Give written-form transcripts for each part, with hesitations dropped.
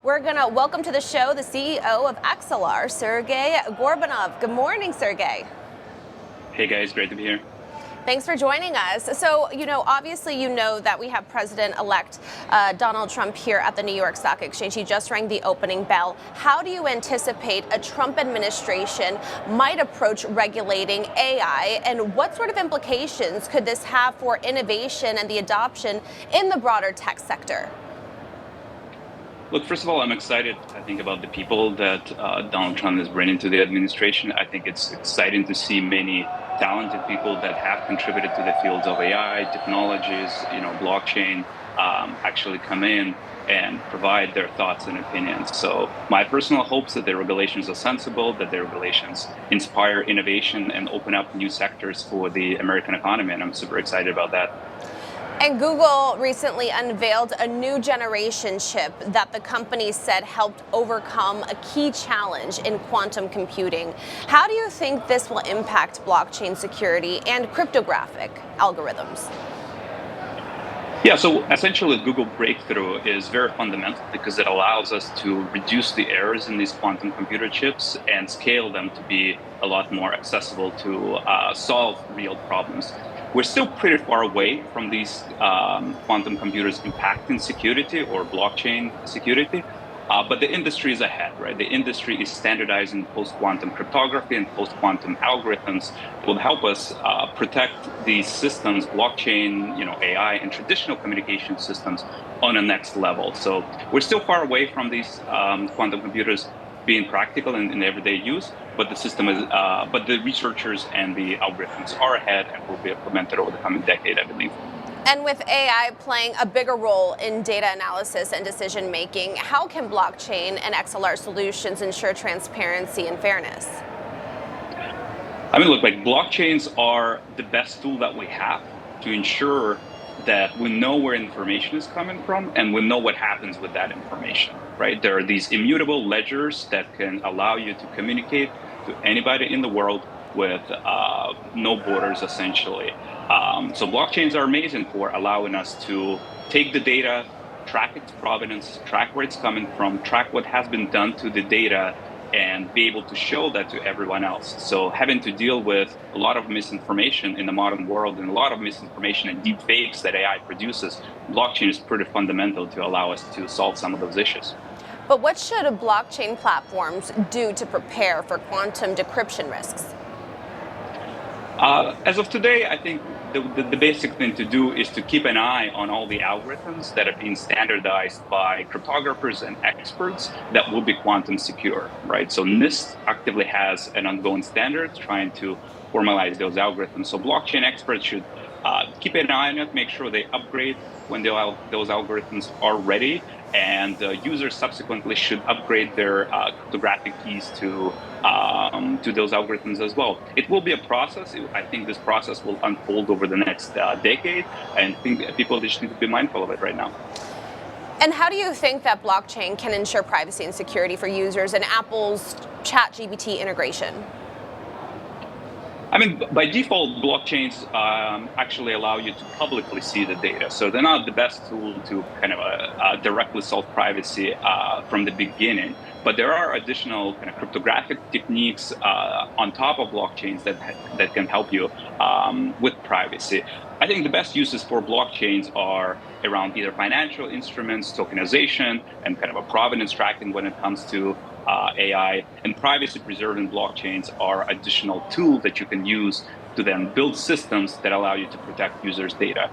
We're going to welcome to the show the CEO of Axelar, Sergey Gorbunov. Good morning, Sergey. Hey guys, great to be here. Thanks for joining us. So, obviously that we have President-elect Donald Trump here at the New York Stock Exchange. He just rang the opening bell. How do you anticipate a Trump administration might approach regulating AI, and what sort of implications could this have for innovation and the adoption in the broader tech sector? Look, first of all, I'm excited, about the people that Donald Trump has brought into the administration. I think it's exciting to see many talented people that have contributed to the fields of AI, technologies, blockchain, actually come in and provide their thoughts and opinions. So my personal hopes that the regulations are sensible, that the regulations inspire innovation and open up new sectors for the American economy, and I'm super excited about that. And Google recently unveiled a new generation chip that the company said helped overcome a key challenge in quantum computing. How do you think this will impact blockchain security and cryptographic algorithms? Yeah, so essentially Google breakthrough is very fundamental because it allows us to reduce the errors in these quantum computer chips and scale them to be a lot more accessible to solve real problems. We're still pretty far away from these quantum computers impacting security or blockchain security, but the industry is ahead, right? The industry is standardizing post-quantum cryptography and post-quantum algorithms that will help us protect these systems, blockchain, AI, and traditional communication systems on a next level. So we're still far away from these quantum computers being practical in everyday use, but the system is, but the researchers and the algorithms are ahead and will be implemented over the coming decade, I believe. And with AI playing a bigger role in data analysis and decision making, how can blockchain and XLR solutions ensure transparency and fairness? Look, blockchains are the best tool that we have to ensure that we know where information is coming from and we know what happens with that information, right? There are these immutable ledgers that can allow you to communicate to anybody in the world with no borders, essentially. So blockchains are amazing for allowing us to take the data, track its provenance, track where it's coming from, track what has been done to the data, and be able to show that to everyone else. So having to deal with a lot of misinformation in the modern world and a lot of misinformation and deep fakes that AI produces, blockchain is pretty fundamental to allow us to solve some of those issues. But what should blockchain platforms do to prepare for quantum decryption risks? As of today, I think the basic thing to do is to keep an eye on all the algorithms that are being standardized by cryptographers and experts that will be quantum secure, right? So NYSE actively has an ongoing standard trying to formalize those algorithms. So blockchain experts should keep an eye on it, make sure they upgrade when those algorithms are ready, and users subsequently should upgrade their cryptographic keys to those algorithms as well. It will be a process. I think this process will unfold over the next decade, and I think people just need to be mindful of it right now. And how do you think that blockchain can ensure privacy and security for users and Apple's ChatGPT integration? By default, blockchains actually allow you to publicly see the data. So they're not the best tool to kind of directly solve privacy from the beginning. But there are additional kind of cryptographic techniques on top of blockchains that can help you with privacy. I think the best uses for blockchains are around either financial instruments, tokenization, and kind of a provenance tracking when it comes to AI, and privacy preserving blockchains are additional tools that you can use to then build systems that allow you to protect users' data.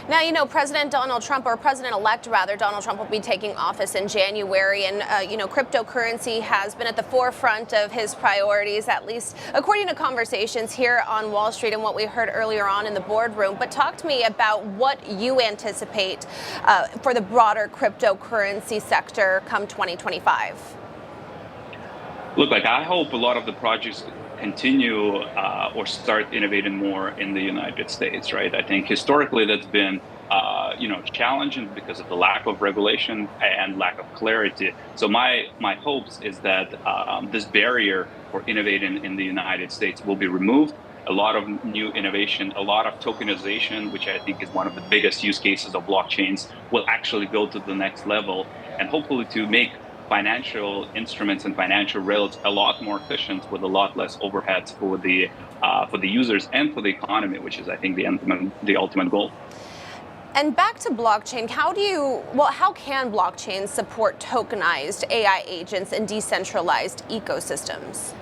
Now, President Donald Trump, or President-elect rather, Donald Trump will be taking office in January, and cryptocurrency has been at the forefront of his priorities, at least according to conversations here on Wall Street and what we heard earlier on in the boardroom. But talk to me about what you anticipate for the broader cryptocurrency sector come 2025. Look, I hope a lot of the projects continue or start innovating more in the United States, right? I think historically that's been challenging because of the lack of regulation and lack of clarity. So my hopes is that this barrier for innovating in the United States will be removed. A lot of new innovation, a lot of tokenization, which I think is one of the biggest use cases of blockchains, will actually go to the next level, and hopefully to make financial instruments and financial rails a lot more efficient with a lot less overhead for the users and for the economy, which is, I think, the ultimate goal. And back to blockchain, how can blockchain support tokenized AI agents in decentralized ecosystems?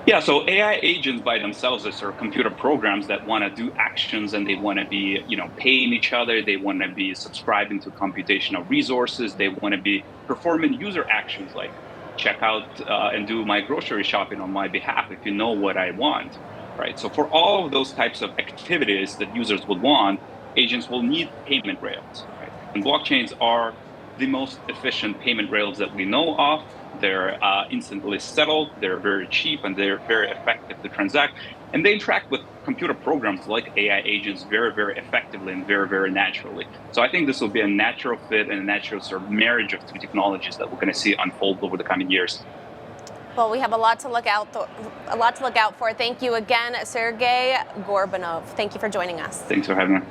Yeah, so AI agents by themselves are sort of computer programs that want to do actions, and they want to be, paying each other. They want to be subscribing to computational resources. They want to be performing user actions like check out and do my grocery shopping on my behalf if you know what I want, right? So for all of those types of activities that users would want, agents will need payment rails, right? And blockchains are the most efficient payment rails that we know of. They're instantly settled, they're very cheap, and they're very effective to transact. And they interact with computer programs like AI agents very, very effectively and very, very naturally. So I think this will be a natural fit and a natural sort of marriage of two technologies that we're going to see unfold over the coming years. Well, we have a lot to look out for. Thank you again, Sergey Gorbunov. Thank you for joining us. Thanks for having me.